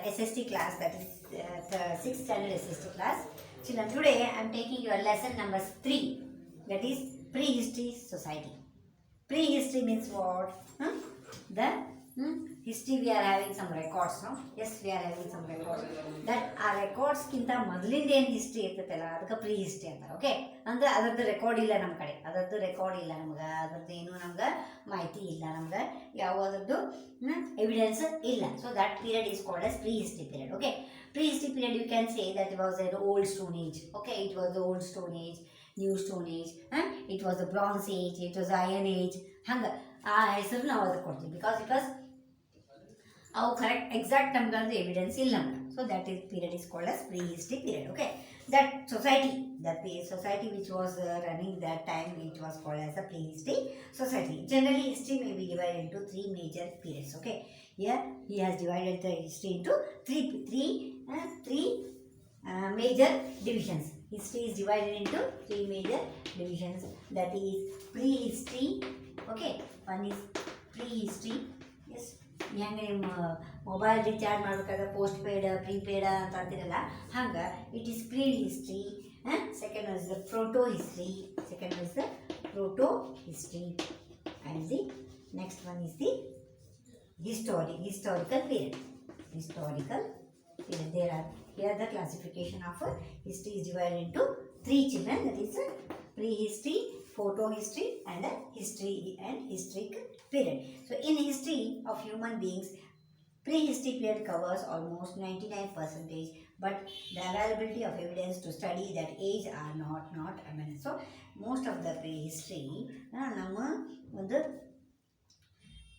SST class, that is the 6th standard SST class. Children, today I am taking your lesson number 3, that is prehistory society. Prehistory means what? The history we are having some records, no? Yes, we are having some records. That our records kinta ಮೊದಲಿಂದ ಏನು history ಇರ್ತೈತಲ್ಲ ಅದಕ್ಕೆ pre history ಅಂತಾರೆ. Okay, ಅಂದ್ರೆ ಅದರದ್ದು record ಇಲ್ಲ ನಮ್ಮ ಕಡೆ, ಅದರದ್ದು ರೆಕಾರ್ಡ್ ಇಲ್ಲ ನಮ್ಗೆ, ಅದರದ್ದು ಏನು ನಮ್ಗೆ ಮಾಹಿತಿ ಇಲ್ಲ, ನಮ್ಗೆ ಯಾವುದರದ್ದು ಎವಿಡೆನ್ಸ್ ಇಲ್ಲ. So that period is called as prehistory period. Okay, prehistory period you can say that it was an old stone age. Okay, it was the old stone age, new stone age, it was the bronze age, it was iron age. ಹಂಗೆ ಆ ಹೆಸರು ನಾವು ಅದಕ್ಕೆ ಕೊಡ್ತೀವಿ because ಅವು correct exact ನಮ್ಗಂದ್ರೆ evidence ಇಲ್ಲ ನಮ್ಗೆ. So that is period is called as prehistory period. Okay, that society which was running that time, which was called as a prehistory society. Generally history may be divided into 3 major periods. Okay, here he has divided the history into three major divisions. History is divided into 3 major divisions, that is prehistory. Okay, one is prehistory. Yes, ಹೆಂಗೆ ನಿಮ್ಮ mobile recharge ಮಾಡ್ಬೇಕಾದ್ರೆ post paid prepaid ಅಂತ ಅಂತಿರಲ್ಲ ಹಂಗೆ it is prehistory. Second is the protohistory and the next one is the historical period. Here the classification of history is divided into 3 children, that is prehistory, photo history and historic period. So in history of human beings, prehistory period covers almost 99%, but the availability of evidence to study that age are not eminent. So most of the prehistory ನಮ್ಮ ಒಂದು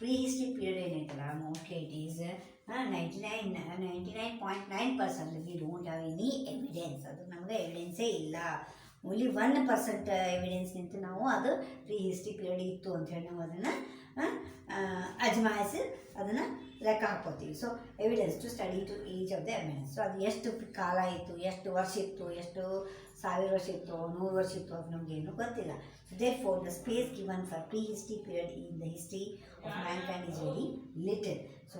prehistory period ಏನೈತಲ್ಲ mostly it is 99.9% we don't have any evidence. ಅದು ನಮಗೆ ಎವಿಡೆನ್ಸೇ ಇಲ್ಲ. Only 1% evidence ನಿಂತು ನಾವು ಅದು ಪ್ರೀಹಿಸ್ಟ್ರಿ period ಇತ್ತು ಅಂಥೇಳಿ ನಾವು ಅದನ್ನು ಅಜಮಾಯಿಸಿ ಅದನ್ನು ಲೆಕ್ಕ ಹಾಕ್ಕೋತೀವಿ. So evidence to study to age of the evidence. So ಅದು ಎಷ್ಟು ಕಾಲ ಇತ್ತು, ಎಷ್ಟು ವರ್ಷ ಇತ್ತು, ಎಷ್ಟು 1000 ವರ್ಷ ಇತ್ತು, 100 ವರ್ಷ ಇತ್ತು, ಅದು ನಮಗೇನು ಗೊತ್ತಿಲ್ಲ. So therefore the space given for prehistory period in the history of mankind is very little. So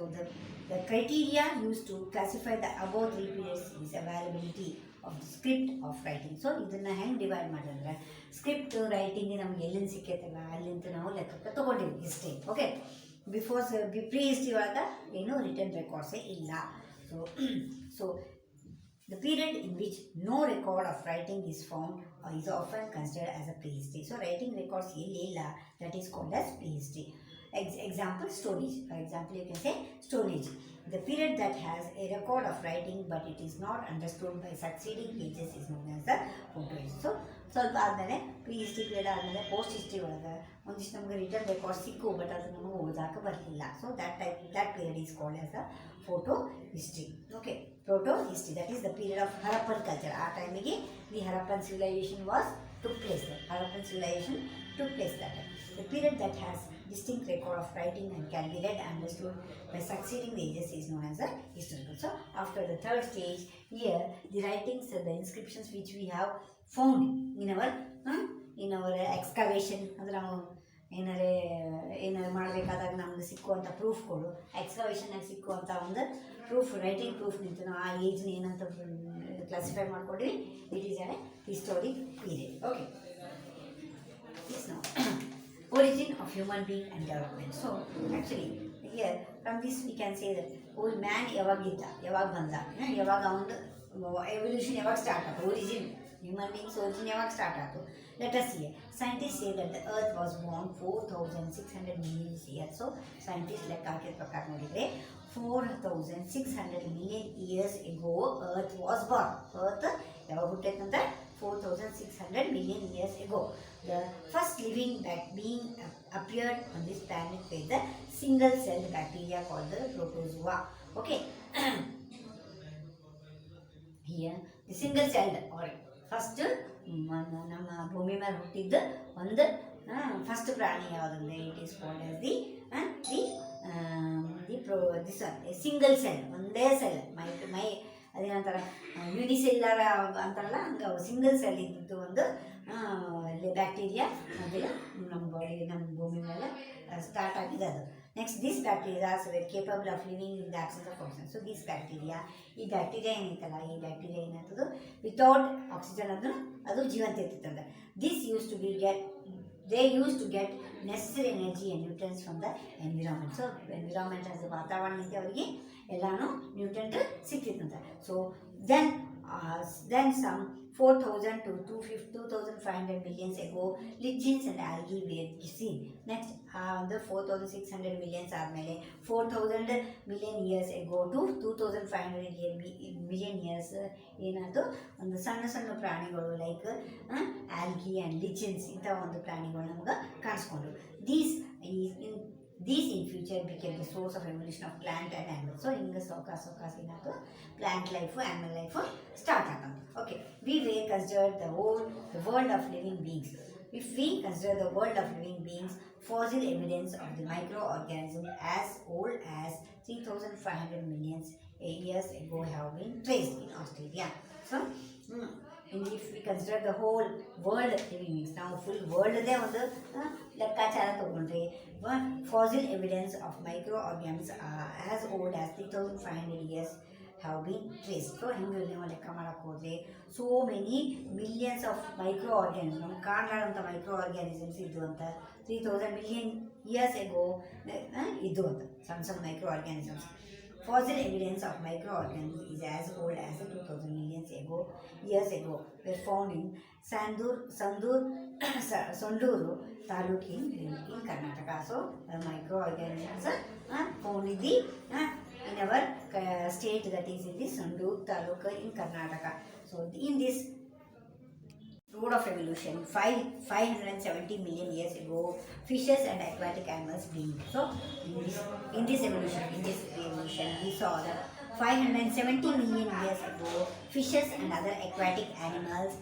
the criteria used to classify the above 3 periods is availability of the script of writing. So ಇದನ್ನು ಹೆಂಗೆ divide ಮಾಡಿದ್ರೆ script writing ನಮ್ಗೆ ಎಲ್ಲಿಂದ ಸಿಕ್ಕೈತಲ್ಲ ಅಲ್ಲಿಂದ ನಾವು ಲೆಕ್ಕಕ್ಕೆ ತೊಗೊಂಡಿವಿ history. Okay, before pre history ಒಳಗೆ ಏನೂ ರಿಟರ್ನ್ ರೆಕಾರ್ಡ್ಸೇ ಇಲ್ಲ. So the period in which no record of writing is found is often considered as a prehistory. So writing records illa, that is called as prehistory. Example, Stone Age. For example, you can say Stone Age, the period that has a record of writing but it is not understood by succeeding ages is known as the Photo Age. So ಸ್ವಲ್ಪ ಆದಮೇಲೆ pre history period ಆದಮೇಲೆ post history ಒಳಗೆ ಒಂದಿಷ್ಟು ನಮಗೆ return record ಸಿಕ್ಕು, but ಅದು ನಮಗೆ ಓದಾಕ ಬರಲಿಲ್ಲ. So that period is called as a photo history. Okay, proto history, that is the period of Harappan culture. ಆ ಟೈಮಿಗೆ the Harappan civilization took place there. Harappan civilization took place that time. The period that has distinct record of writing and can be read and understood by succeeding ages is known as a historical. So after the 3rd stage, here the writings, the inscriptions which we have found in our excavation, ಅಂದರೆ ನಾವು ಏನಾರು ಮಾಡಬೇಕಾದಾಗ ನಮ್ಗೆ ಸಿಕ್ಕುವಂಥ ಪ್ರೂಫ್ಗಳು, ಎಕ್ಸ್ಕವೇಷನ್ನಾಗಿ ಸಿಕ್ಕುವಂಥ ಒಂದು writing proof ನಿಂತು ನಾವು ಆ ಏಜ್ನ ಏನಂತ ಕ್ಲಾಸಿಫೈ ಮಾಡ್ಕೊಂಡ್ವಿ. It is A historic period. Okay, is now origin of human being and development. So actually here from this we can say that old man ಯಾವಾಗ ಬಂದ, ಯಾವಾಗ ಒಂದು ಎವಲ್ಯೂಷನ್ ಯಾವಾಗ ಸ್ಟಾರ್ಟ್ ಆಯ್ತು, human beings origin ಯಾವಾಗ start ಆಯಿತು. Let us see. Scientists say that the earth was born 4600 million years. So scientists ಲೆಕ್ಕ ಹಾಕಿದ ಪ್ರಕಾರ ನೋಡಿದರೆ 4600 million years ago earth was born. earth ಯಾವಾಗ ಹುಟ್ಟೈತಂತ 4600 million years ago. The first living being appeared on this planet with the single-celled bacteria called the protozoa. Okay, here the single-celled or first ನಮ್ಮ ಭೂಮಿ ಮೇಲೆ ಹುಟ್ಟಿದ್ದ ಒಂದು first ಪ್ರಾಣಿ ಯಾವುದಂದ್ರೆ it is called as single cell, ಒಂದೇ cell. ಮೈ ಅದೇನಂತಾರೆ ಯೂನಿಸೆಲ್ಲರ್ ಅಂತಾರಲ್ಲ, ಹಂಗೆ single cell ಇದ್ದಿದ್ದು ಒಂದು ಬ್ಯಾಕ್ಟೀರಿಯಾ ಅದೆಲ್ಲ ನಮ್ಮ ಬಾಡಿ, ನಮ್ಮ ಭೂಮಿ ಮೇಲೆ ಸ್ಟಾರ್ಟ್ ಆಗಿದೆ. ಅದು Next, these bacteria were capable of living in the absence of oxygen. So these bacteria, ಈ ಬ್ಯಾಕ್ಟೀರಿಯಾ ಏನೈತಲ್ಲ, ಈ ಬ್ಯಾಕ್ಟೀರಿಯಾ ಏನಾಗ್ತದೆ ವಿತೌಟ್ ಆಕ್ಸಿಜನ್ ಅದು ಜೀವಂತ ಇರ್ತಿತ್ತಂದ್ರೆ. This used to be they used to get necessary energy and nutrients from the environment. So environment as ವಾತಾವರಣದಿಂದ ಅವರಿಗೆ ಎಲ್ಲಾನು nutrient ಸಿಕ್ತಿತ್ತಂತೆ. So then some 4,000 to 2,500 millions ago, lichens and algae were seen. Next, the 4,600 millions ಆದಮೇಲೆ 4,000 million years ago to 2,500 million years ಏನಾದರೂ ಒಂದು ಸಣ್ಣ ಸಣ್ಣ ಪ್ರಾಣಿಗಳು like ಆಲ್ಗಿ and lichens ಇಂಥ ಒಂದು ಪ್ರಾಣಿಗಳು ನಮ್ಗೆ ಕಾಣಿಸ್ಕೊಂಡ್ರು. These in future became the source of evolution of plant and animal. So ಹಿಂಗೆ ಸಾವಕಾಶ ಏನಾಯ್ತು plant life animal life start ಆಗಂತ. Okay, we were considered the world of living beings. If we consider the world of living beings, fossil evidence of the microorganisms as old as 3,500 million years ago have been traced in Australia. So if we consider the whole world living beings, ನಾವು full ವರ್ಲ್ಡ್ದೇ ಒಂದು ಲೆಕ್ಕಾಚಾರ ತಗೊಂಡ್ರೆ fossil evidence of microorganisms as old as 3,500 years have been traced. So ಹಿಂಗೆ ನಾವು ಲೆಕ್ಕ ಮಾಡಕ್ಕೆ ಹೋದರೆ so many millions of micro organism, ನಮ್ಗೆ ಕಾಣಲಾರಂಥ ಮೈಕ್ರೋ ಆರ್ಗ್ಯಾನಿಸಮ್ಸ್ ಇದ್ದು ಅಂತ 3,000 million years ago ಇದ್ದು ಅಂತ ಸಣ್ಣ ಸಣ್ಣ micro organisms. Fossil evidence of microorganisms is as old as 2,000 million years ago were found in Sonduru Taluk in Karnataka. So microorganisms found in our state, that is in the Sonduru Taluk in Karnataka. So in this road of evolution, 570 million years ago, fishes and aquatic animals being. So in this evolution we saw that 570 million years ago, fishes and other aquatic animals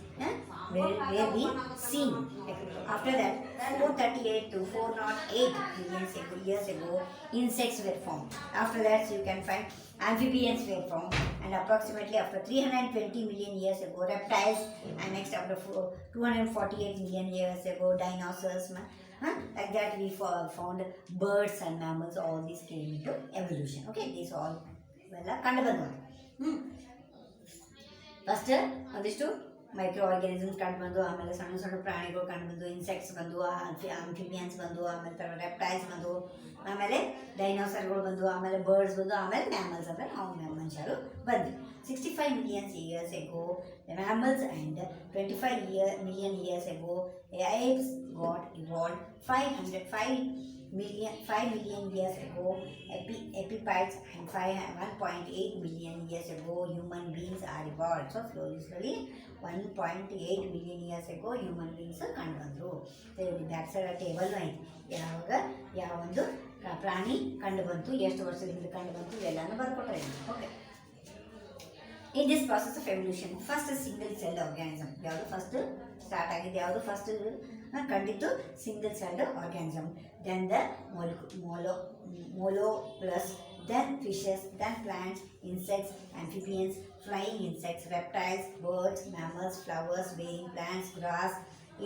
were being seen. After that, 438 to 408 million years ago, insects were formed. After that, you can find amphibians were formed, and approximately after 320 million years ago, reptiles, and next after 248 million years ago, dinosaurs. Like that we found birds and mammals. All these came into evolution. Okay, these all ಕಂಡು ಬಂದವು. First ಒಂದಿಷ್ಟು micro organisms ಕಂಡು ಬಂದು, ಆಮೇಲೆ ಸಣ್ಣ ಸಣ್ಣ ಪ್ರಾಣಿಗಳು ಕಂಡು ಬಂದು, ಇನ್ಸೆಕ್ಟ್ಸ್ ಬಂದು, ಆಂಫಿಬಿಯನ್ಸ್ ಬಂದು, ಆಮೇಲೆ ರೆಪ್ಟೈಲ್ಸ್ ಬಂದು, ಆಮೇಲೆ ಡೈನೋಸರ್ಗಳು ಬಂದು, ಆಮೇಲೆ ಬರ್ಡ್ಸ್ ಬಂದು, ಆಮೇಲೆ ಮ್ಯಾಮಲ್ಸ್ ಅಂದರೆ ನಾವು ಮನುಷ್ಯರು ಬಂದ್ವಿ. 65 million years ago, the mammals, and 25 million years ago, the apes got evolved. 5 million years ago, epiphytes, and 1.8 million years ago, human beings are evolved. So slowly 1.8 million years ago, human beings ಕಂಡು ಬಂದರು. Back side table ಐತಿ, ಯಾವಾಗ ಯಾವೊಂದು ಪ್ರಾಣಿ ಕಂಡು ಬಂತು, ಎಷ್ಟು ವರ್ಷದಿಂದ ಕಂಡು ಬಂತು, ಇವೆಲ್ಲನೂ ಬರ್ಕೊಟ್ರೆ. Okay, in this process of evolution, first single cell organism ಯಾವುದು ಫಸ್ಟ್ ಸ್ಟಾರ್ಟ್ ಆಗಿದೆ, ಯಾವುದು ಫಸ್ಟ್ ಕಂಡಿದ್ದು single celled organism. then the molecules, then fishes, then plants, insects, amphibians, flying insects, reptiles, birds, mammals, flowers, bearing plants, grass,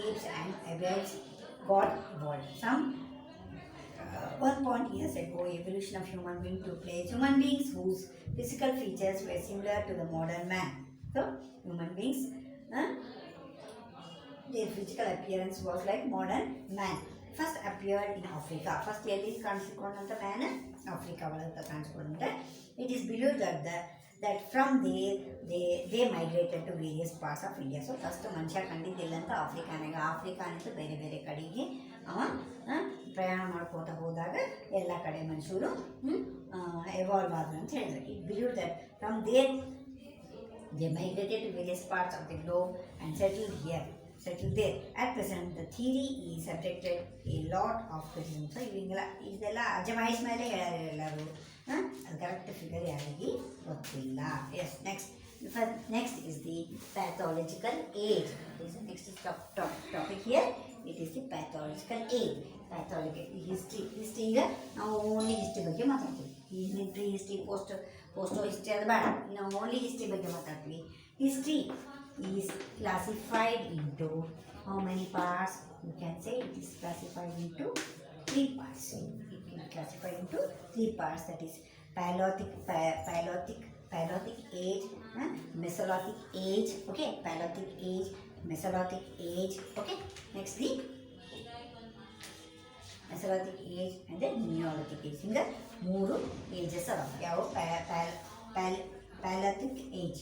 apes, and abex got evolved. Some 1 years ago, evolution of human being took place. Human beings whose physical features were similar to the modern man. So human beings, their physical appearance was like modern man. First appeared in Africa. First ಎಲ್ಲಿ ಕಾಣಿಸಿಕೊಂಡಂಥ man Africa ಒಳಗೆ ಕಾಣಿಸ್ಕೊಂಡ್ರೆ. It is believed that from there they migrated to various parts of India. So first ಮನುಷ್ಯ ಕಂಡಿದ್ದಿಲ್ಲ ಅಂತ ಆಫ್ರಿಕಾನಿಂದ ಬೇರೆ ಬೇರೆ ಕಡೆಗೆ ಅವ ಪ್ರಯಾಣ ಮಾಡ್ಕೋತ ಹೋದಾಗ ಎಲ್ಲ ಕಡೆ ಮನುಷ್ಯರು ಎವಾಲ್ವ್ ಆದ್ರು ಅಂತ ಹೇಳಿದ್ರು. It believed that from there they migrated to various parts of the globe and settled there. At present, the theory is subjected a lot of criticism. So ಇದೆಲ್ಲ ಅಜಮಾಯಿಷ್ ಮೇಲೆ ಹೇಳ್ಯಾರ ಎಲ್ಲರೂ. ಅದು ಕರೆಕ್ಟ್ ಫಿಗರ್ ಯಾರಿಗೆ ಗೊತ್ತಿಲ್ಲ. Yes, next is the pathological age. This is the next topic here. It is the pathological age. Pathological history ಈಗ ನಾವು only history ಬಗ್ಗೆ ಮಾತಾಡ್ತೀವಿ. ಪ್ರೀ ಹಿಸ್ಟ್ರಿ ಪೋಸ್ಟೋ ಹಿಸ್ಟ್ರಿ ಅದು ಬೇಡ, ನಾವು ಓನ್ಲಿ ಹಿಸ್ಟ್ರಿ ಬಗ್ಗೆ ಮಾತಾಡ್ತೀವಿ. History is classified into how many parts? You can say it is classified into 3 parts. It classified into three parts, that is Paleolithic age, Mesolithic age, okay, Paleolithic age, Mesolithic age, okay. Next the Mesolithic age and the Neolithic age. ಹಿಂಗೆ ಮೂರು ages ಅದಾವ. ಯಾವ Paleolithic age,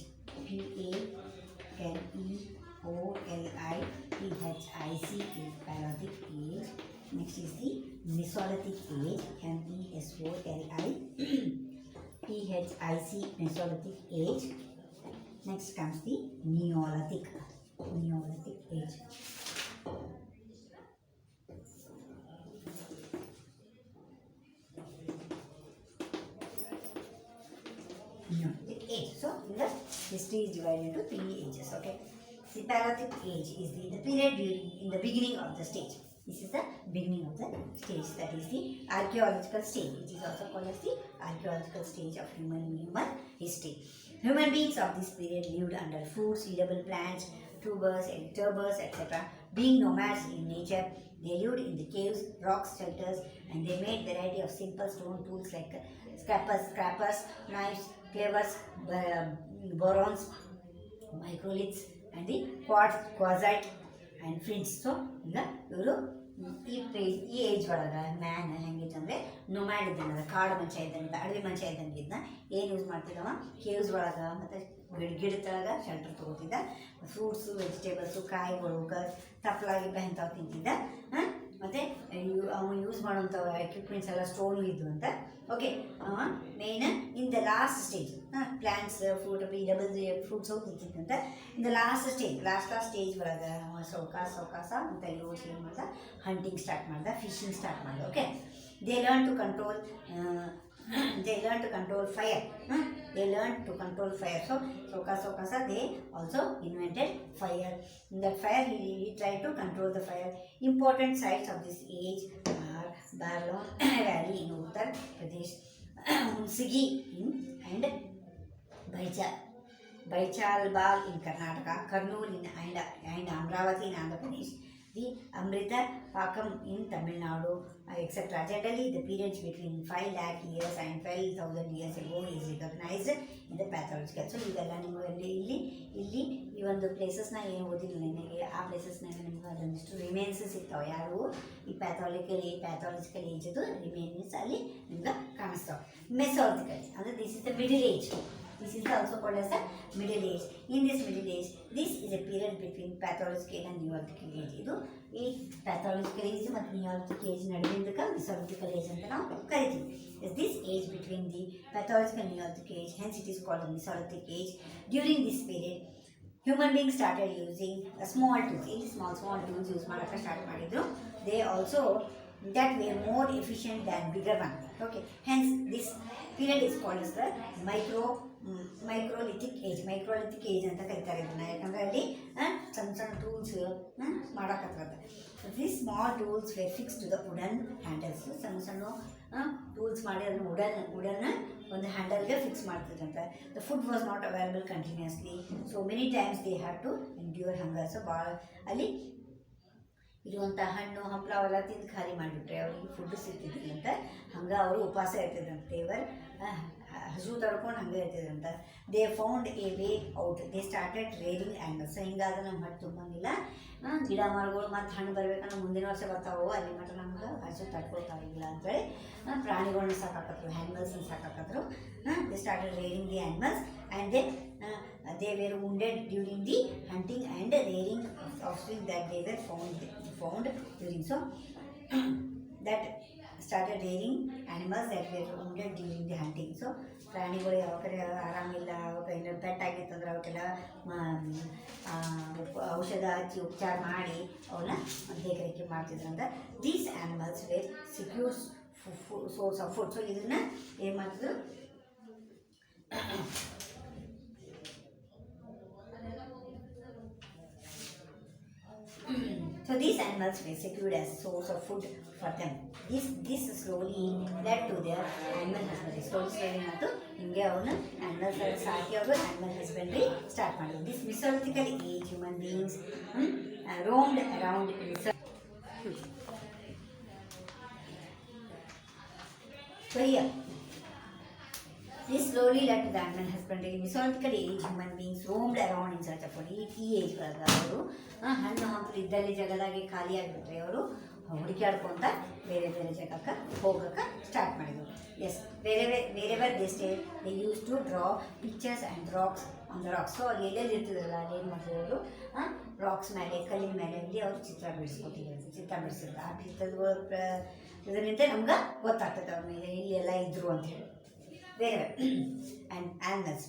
PALEOLITHIC is Paleolithic age. Next is the Mesolithic age, MESOLITHIC Mesolithic age. Next comes the Neolithic age. Neolithic age. So the history is divided into three ages. Okay. The Paleolithic age is the period in the beginning of the stage. This is the beginning of the stage. That is the archaeological stage. It is also called as the archaeological stage of human history. Human beings of this period lived under foods, eatable plants, tubers, etc. Being nomads in nature, they lived in the caves, rocks, shelters, and they made variety of simple stone tools like scrapers, knives, clavers, borons, microliths, and the quartzite and flints. So ಈಗ ಇವರು ಈ age ಒಳಗೆ man ಹೆಂಗಿತ್ತಂದರೆ nomad ಇದ್ದಾನೆ, ಕಾಡು ಮಂಚ ಇದ್ದಂಗೆ, ಅಡವಿ ಮಂಚ ಇದ್ದಂಗೆ ಇದನ್ನ ಏನು ಯೂಸ್ ಮಾಡ್ತಿದ್ದವ, ಕೇವ್ಸ್ ಒಳಗೆ ಮತ್ತು ಗಿಡದೊಳಗೆ ಶೆಲ್ಟರ್ ತೊಗೋತಿದ್ದ, ಫ್ರೂಟ್ಸು, ವೆಜಿಟೇಬಲ್ಸು, ಕಾಯಿಗಳು, ತಪ್ಪಲಾಗಿ ಇಂಥವು ತಿಂತಿದ್ದ. ಮತ್ತು ಅವನು ಯೂಸ್ ಮಾಡುವಂಥ ಎಕ್ವಿಪ್ಮೆಂಟ್ಸ್ ಎಲ್ಲ ಸ್ಟೋನು ಇದ್ದು ಅಂತ. Okay, main in the last stage plants, fruit, edible fruits ಹೋಗಿ ತಿಂತಿದ್ದಂತೆ. ಇನ್ ದ ಲಾಸ್ಟ್ ಸ್ಟೇಜ್ ಒಳಗೆ ಸೌಕಾಸ ಅಂತ ಯೋಚನೆ ಏನು ಮಾಡ್ದ, ಹಂಟಿಂಗ್ ಸ್ಟಾರ್ಟ್ ಮಾಡ್ದ, ಫಿಶಿಂಗ್ ಸ್ಟಾರ್ಟ್ ಮಾಡ್ದ. Okay, they learn to control fire. They learned to control fire. So Sokasa, they also invented fire. In that fire, he tried to control the fire. Important sites of this age are Barlon Valley in Uttar Pradesh, Hunsigi and Baichalbal in Karnataka, Kurnool and Amravati in Andhra Pradesh, the Amrita Pakam in Tamil Nadu, etc. Generally, the periods between 5 lakh years and 12,000 years ago is recognized in the pathological. So, ಇವೆಲ್ಲ ನಿಮಗೆ ಇಲ್ಲಿ ಈ ಒಂದು ಪ್ಲೇಸಸ್ನ ಏನು ಓದಿಲ್ಲ ನನಗೆ, ಆ ಪ್ಲೇಸಸ್ನಾಗ ನಿಮ್ಗೆ ಅದೊಂದಿಷ್ಟು ರಿಮೇನ್ಸ್ ಸಿಗ್ತಾವೆ. ಯಾರು ಈ ಪ್ಯಾಥಾಲಜಿಕಲ್ ಏಜದು ರಿಮೇನ್ಸ್ ಅಲ್ಲಿ ನಿಮ್ಗೆ ಕಾಣಿಸ್ತಾವೆ. ಮೆಸೋಲಿಥಿಕಲ್ ಅಂದರೆ this is the middle age. This is also called as the middle age. In this middle age, this is a period between pathological and neolithic age. ಇದು ಈ pathological age ಮತ್ತು neolithic age ನಡುವಿನದಕ್ಕೆ mesolithic age ಅಂತ ನಾವು ಕರಿತೀವಿ. Is this age between the pathological and neolithic age, hence it is called the mesolithic age. During this period, human beings started using small tools. ಇಲ್ಲಿ small tools use ಮಾಡೋಕ್ಕೆ start ಮಾಡಿದ್ರು. They also that were more efficient than bigger one. Okay, hence this period is called as the microlithic age ಅಂತ ಕರೀತಾರೆ ಇದನ್ನ. ಯಾಕಂದರೆ ಅಲ್ಲಿ ಸಣ್ಣ tools ಮಾಡೋಕ್ಕತ್ತದೆ. This small tools were fix to the wooden handles. ಸಣ್ಣ ಟೂಲ್ಸ್ ಮಾಡಿ ಅದನ್ನು ವುಡನ್ನ ಒಂದು ಹ್ಯಾಂಡಲ್ಗೆ ಫಿಕ್ಸ್ ಮಾಡ್ತಿದ್ರಂತೆ. The food was not available continuously, so many times they have to endure hunger. So ಭಾಳ ಅಲ್ಲಿ ಇರುವಂಥ ಹಣ್ಣು ಹಂಪಲ ಅವೆಲ್ಲ ತಿಂದು ಖಾಲಿ ಮಾಡಿಬಿಟ್ರೆ ಅವರಿಗೆ ಫುಡ್ ಸಿಗ್ತಿದ್ದಿಲ್ಲಂತ. ಹಂಗೆ ಅವರು ಉಪವಾಸ ಇರ್ತಿದ್ರಂತೆ. ದೇವರ್ ಹಸು ತಡ್ಕೊಂಡು ಹಂಗೆ ಇರ್ತಿದ್ರಂತ. They found a way out. They started rearing angles. ಹಿಂಗಾದ್ರೆ ನಮ್ಗೆ ಹಟ್ಟು ತುಂಬಂಗಿಲ್ಲ, ಗಿಡ ಮರಗಳು ಮತ್ತು ಹಣ್ಣು ಬರಬೇಕಂದ್ರೆ ಮುಂದಿನ ವರ್ಷ ಬರ್ತಾವೋ, ಅಲ್ಲಿ ಮಟ್ಟ ನಮ್ಗೆ ಹಸು ತಡ್ಕೊಳ್ತಾವಿಲ್ಲ ಅಂತೇಳಿ ಪ್ರಾಣಿಗಳನ್ನ ಸಾಕಾಕತ್ರು, ಆ್ಯನಿಮಲ್ಸ್ನ ಸಾಕಾಕತ್ರು. They started rearing the animals and they were wounded during the hunting and rearing of offspring that they were found during. So that started rearing animals that were wounded during the hunting. So ಪ್ರಾಣಿಗಳು ಯಾವ ಕಡೆ ಆರಾಮಿಲ್ಲ, ಅವಕ್ಕೆ pet ಆಗಿತ್ತಂದ್ರೆ ಅವಕ್ಕೆಲ್ಲ ಔಷಧ ಹಚ್ಚಿ ಉಪಚಾರ ಮಾಡಿ ಅವನ್ನ ದೇಖರೇಖೆ ಮಾಡ್ತಿದ್ರಂತ. These animals were secure source of food. So ಇದನ್ನು ಏನು ಮಾಡ್ತಿದ್ರು, so these animals were secured as source of food for them. This slowly led to their animal husbandry. Slowly ಏನಾಯ್ತು, ಹಿಂಗೆ ಅವನು ಆ್ಯನಿಮಲ್ಸ್ ಸಾಕಿ ಅವರು ಆ್ಯನಿಮಲ್ ಹಸ್ಬೆಂಡ್ರಿ ಸ್ಟಾರ್ಟ್ ಮಾಡಿದ್ರು. This mesolithical age human beings roamed around in So here, this slowly led to the animal husbandry. In Mesolithic age, human beings roamed around in search of food. ಈ age ಒಳಗೆ ಅವರು ಹಣ್ಣು ಹಂಪಲು ಇದ್ದಲ್ಲಿ ಜಾಗದಾಗೆ ಖಾಲಿಯಾಗಿಬಿಟ್ರೆ ಅವರು ಹುಡುಕಾಡ್ಕೊಂತ ಬೇರೆ ಬೇರೆ ಜಾಗಕ್ಕೆ ಹೋಗೋಕ್ಕೆ ಸ್ಟಾರ್ಟ್ ಮಾಡಿದರು. ಎಸ್, ಬೇರೆ they state they used to draw pictures and rocks on the rocks. So ಅವ್ರು ಎಲ್ಲೆಲ್ಲಿ ಇರ್ತಿದ್ರಲ್ಲ ಅಲ್ಲಿ ಏನು ಮಾಡ್ತಿದ್ರು, ರಾಕ್ಸ್ ಮೇಲೆ ಕಲ್ಲಿನ ಮೇಲೆ ಅಲ್ಲಿ ಅವರು ಚಿತ್ರ ಬಿಡಿಸಿದ್ರು. ಆ ಚಿತ್ರಗಳು ಇದರಿಂದ ನಮ್ಗೆ ಗೊತ್ತಾಗ್ತದೆ ಅವ್ರ ಮೇಲೆ ಇಲ್ಲೆಲ್ಲ ಇದ್ರು ಅಂತ ಹೇಳಿ. ಬೇರೆ and animals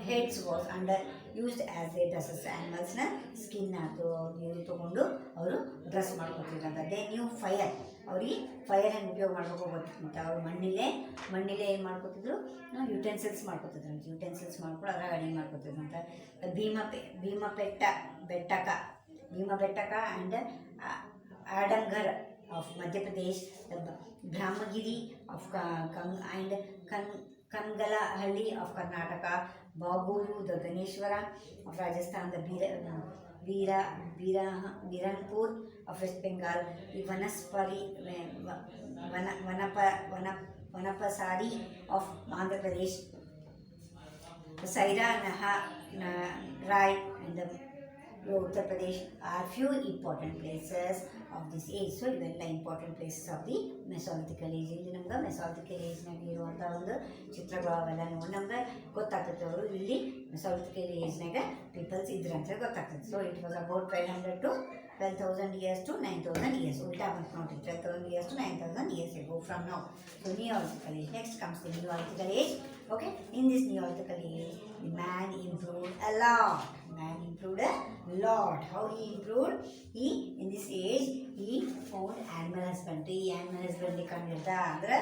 heads was under used as their dresses. animalsನ ಸ್ಕಿನ್ ಅದು ನೀರು ತೊಗೊಂಡು ಅವರು ಡ್ರೆಸ್ ಮಾಡ್ಕೊತಿದ್ರಂತ. ದೇ ನ್ಯೂ ಫೈರ್, ಅವ್ರಿಗೆ ಫೈರ್ ಹೆಂಗೆ ಉಪಯೋಗ ಮಾಡ್ಬೇಕು ಗೊತ್ತಿತ್ತು. ಅವ್ರು ಮಣ್ಣಿಲೆ ಏನು ಮಾಡ್ಕೊತಿದ್ರು, ಯುಟೆನ್ಸಿಲ್ಸ್ ಮಾಡ್ಕೊಂಡು ಅದ್ರಾಗ ಅಡಿಗೆ ಮಾಡ್ಕೊತಿದ್ರಂತ. ಭೀಮಬೆಟ್ಟಕ and ಆಡಂಗರ್ of Madhya Pradesh, the Brahmagiri of Kangalahalli of Karnataka, Baburu, the Ganeshwara of Rajasthan, the Biranpur of West Bengal, the Vanapasari of Andhra Pradesh, the Saira Rai and the Uttar Pradesh are few important places of this age. So ಇವೆಲ್ಲ important places of the mesolithical age. ಇಲ್ಲಿ ನಮ್ಗೆ ಮೆಸೋಲಿಥಿಕಲ್ ಏಜ್ನಾಗ ಇರುವಂಥ ಒಂದು ಚಿತ್ರಗಳು ಅವೆಲ್ಲ ನೋಡಿ ನಮ್ಗೆ ಗೊತ್ತಾಗ್ತದೆ ಅವರು ಇಲ್ಲಿ ಮೆಸೋಲಿಥಿಕಲ್ ಏಜ್ನಾಗ ಪೀಪಲ್ಸ್ ಇದ್ರು ಅಂತ ಗೊತ್ತಾಗ್ತದೆ. So it was about 1200 to 12,000 years to 9,000 years. ಉಲ್ಟಾ ಬಂತು ನೋಡಿರಿ, 12,000 years to 9,000 years ago from now. So Neolithical age. Next comes the Neolithical age. Okay, in this Neolithical age, the man improved a lot. How he improved? In this age, he found animal husbandry. ಕಂಡಿದ್ದ ಅಂದರೆ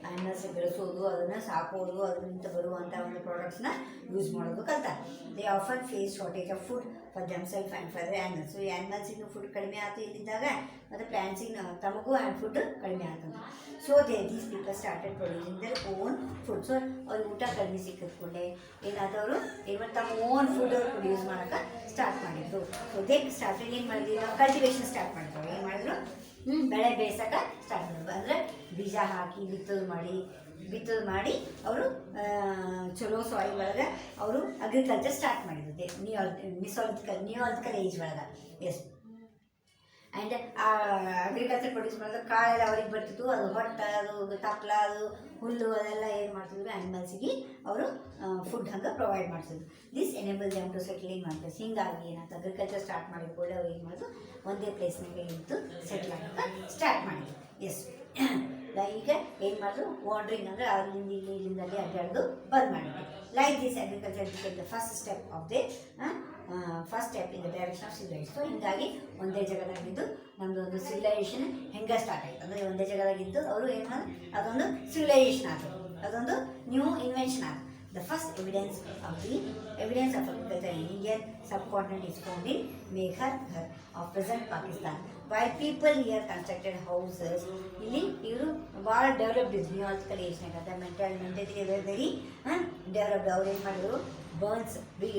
animals ಬೆಳೆಸೋದು, ಅದನ್ನು ಸಾಕೋದು, ಅದರಿಂದ ಬರುವಂಥ ಒಂದು ಪ್ರಾಡಕ್ಟ್ಸ್ನ use ಮಾಡೋದು ಕಲ್ತ. They often face shortage of food for themselves and for the animals. So ಈ ಆ್ಯನಿಮಲ್ಸಿಗೂ ಫುಡ್ ಕಡಿಮೆ ಆಯ್ತು ಇಲ್ಲಿದ್ದಾಗ, ಮತ್ತು ಪ್ಲ್ಯಾಂಟ್ಸಿಗೆ ತಮಗೂ ಫುಡ್ ಕಡಿಮೆ ಆಗ್ತದೆ. So these people started producing their own food. So ಅವ್ರಿಗೆ ಊಟ ಕಡಿಮೆ ಸಿಕ್ಕಿದ್ಕೊಂಡೆ ಏನಾದವರು ಇವತ್ತು ತಮ್ಮ ಓನ್ ಫುಡ್ ಅವ್ರು ಪ್ರೊಡ್ಯೂಸ್ ಮಾಡೋಕ್ಕೆ ಸ್ಟಾರ್ಟ್ ಮಾಡಿದ್ರು. ಸೊ ದೇ ಸ್ಟಾರ್ಟೆಡ್ ಏನು ಮಾಡಿದ್ವಿ, ನಾವು ಕಲ್ಟಿವೇಷನ್ ಸ್ಟಾರ್ಟ್ ಮಾಡಿದ್ರು. ಏನು ಮಾಡಿದ್ರು, ಬೆಳೆ ಬೇಯಿಸೋಕೆ ಸ್ಟಾರ್ಟ್ ಮಾಡಿದ್ರು. ಅಂದರೆ ಬೀಜ ಹಾಕಿ ಬಿತ್ತೋದು ಮಾಡಿ ಅವರು ಚಲೋ ಸಾಯಿಲ್ ಒಳಗೆ ಅವರು ಅಗ್ರಿಕಲ್ಚರ್ ಸ್ಟಾರ್ಟ್ ಮಾಡಿದ್ರು. ನಿಯೋಲಿಥಿಕಲ್ ಏಜ್ ಒಳಗೆ. ಎಸ್, ಆ್ಯಂಡ್ ಅಗ್ರಿಕಲ್ಚರ್ ಪ್ರೊಡ್ಯೂಸ್ ಮಾಡಿದ್ರೆ ಕಾಳೆಲ್ಲ ಅವ್ರಿಗೆ ಬರ್ತಿತ್ತು. ಅದು ಹೊಟ್ಟೆ, ಅದು ತಪ್ಪಲ, ಅದು ಹುಲ್ಲು, ಅದೆಲ್ಲ ಏನು ಮಾಡ್ತಿದ್ರು ಆ್ಯನಿಮಲ್ಸಿಗೆ ಅವರು ಫುಡ್ ಹಂಗೆ ಪ್ರೊವೈಡ್ ಮಾಡ್ತಿದ್ರು. This enable them to settling ಮಾಡ್ತಾರೆ. ಹೀಗಾಗಿ ಏನಾಯ್ತು, ಅಗ್ರಿಕಲ್ಚರ್ ಸ್ಟಾರ್ಟ್ ಮಾಡಿದ ಕೂಡ ಅವ್ರು ಏನು ಮಾಡಿದ್ರು, ಒಂದೇ ಪ್ಲೇಸ್ನಾಗ ಇದ್ದು ಸೆಟ್ಲ್ ಆಗೋಕ್ಕೆ ಸ್ಟಾರ್ಟ್ ಮಾಡಿದ್ರು. ಎಸ್, ಈಗ ಏನು ಮಾಡಿದ್ರು, ವಾಂಡ್ರಿಂಗ್ ಅಂದರೆ ಅಲ್ಲಿಂದ ಇಲ್ಲಿಂದ ಅಲ್ಲಿ ಅಡ್ಡಾಡೋದು ಬಂದ್ ಮಾಡಿದ್ರು. Like this agriculture became the first step in the direction of civilisation. So ಹೀಗಾಗಿ ಒಂದೇ ಜಾಗದಾಗಿದ್ದು ನಮ್ಮದು ಒಂದು ಸಿವಿಲೈಸೇಷನ್ ಹೆಂಗೆ ಸ್ಟಾರ್ಟ್ ಆಯಿತು ಅಂದರೆ ಒಂದೇ ಜಾಗದಾಗಿದ್ದು ಅವರು ಏನು ಮಾಡಿದ್ರು, ಅದೊಂದು ಸಿವಿಲೈಸೇಷನ್ ಆಯಿತು, ಅದೊಂದು ನ್ಯೂ ಇನ್ವೆನ್ಷನ್ ಆಯಿತು. The first evidence of agriculture in Indian subcontinent is found in Meghalaya of present Pakistan. While people here constructed houses, ಇಲ್ಲಿ ಇವರು ಭಾಳ ಡೆವಲಪ್ಡ್ ಇದ್ರು. ನಿಯೋಲಿಥಿಕಲ್ ಏಜ್ನಾಗ ಮೆಂಟಾಲಿಟಿ ವೆರಿ ಡೆವಲಪ್ಡ್. ಅವ್ರು ಏನು ಮಾಡಿದ್ರು,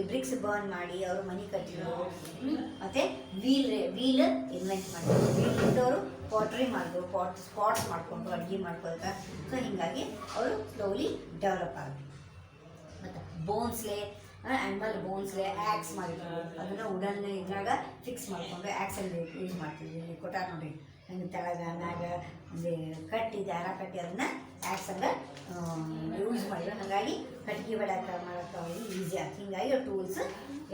ಬ್ರಿಕ್ಸ್ ಬರ್ನ್ ಮಾಡಿ ಅವರು ಮನೆ ಕಟ್ಟಿದ್ರು. ಮತ್ತು ವೀಲ್ ಇನ್ವೆಂಟ್ ಮಾಡಿದ್ರು. ವೀಲಿಂದ ಅವರು ಪಾಟ್ರಿ ಮಾಡಿದ್ರು, ಸ್ಪಾಟ್ಸ್ ಮಾಡಿಕೊಂಡು ಅಡುಗೆ ಮಾಡ್ಕೊಳ್ತಾ. ಸೊ ಹೀಗಾಗಿ ಅವರು ಸ್ಲೋಲಿ ಡೆವಲಪ್ ಆಗಿದ್ರು. ಮತ್ತು ಆ್ಯನಿಮಲ್ ಬೋನ್ಸ್ಲೆ ಆ್ಯಕ್ಸ್ ಮಾಡಿದ್ರು. ಅದನ್ನು ವುಡನ್ ಇದ್ರಾಗ ಫಿಕ್ಸ್ ಮಾಡಿಕೊಂಡು ಆ್ಯಕ್ಸಲ್ಲಿ ಯೂಸ್ ಮಾಡ್ತಿದ್ವಿ. ಇಲ್ಲಿ ಕೊಟ್ಟಾರ ನೋಡಿ, ಹಂಗೆ ತೆಳಗ ಮ್ಯಾಗ ಒಂದು ಕಟ್ಟಿ ದಾರ ಕಟ್ಟಿ ಅದನ್ನು ಆ್ಯಕ್ಸ್ ಹಂಗೆ ಯೂಸ್ ಮಾಡಿದ್ರು. ಹಾಗಾಗಿ ಕಟ್ಗೆ ಮಾಡೋಕ್ಕೆ ಅವ್ರಿಗೆ ಈಸಿ ಆಯ್ತು. ಹೀಗಾಗಿ ಟೂಲ್ಸ್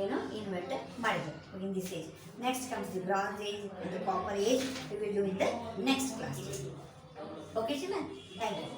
ಏನು ಇನ್ವೆಂಟ್ ಮಾಡಿದ್ರು in this age. Next comes the bronze age, the copper age. We will do in the next class. Okay ಚಿನ್ನ, ಥ್ಯಾಂಕ್ ಯು.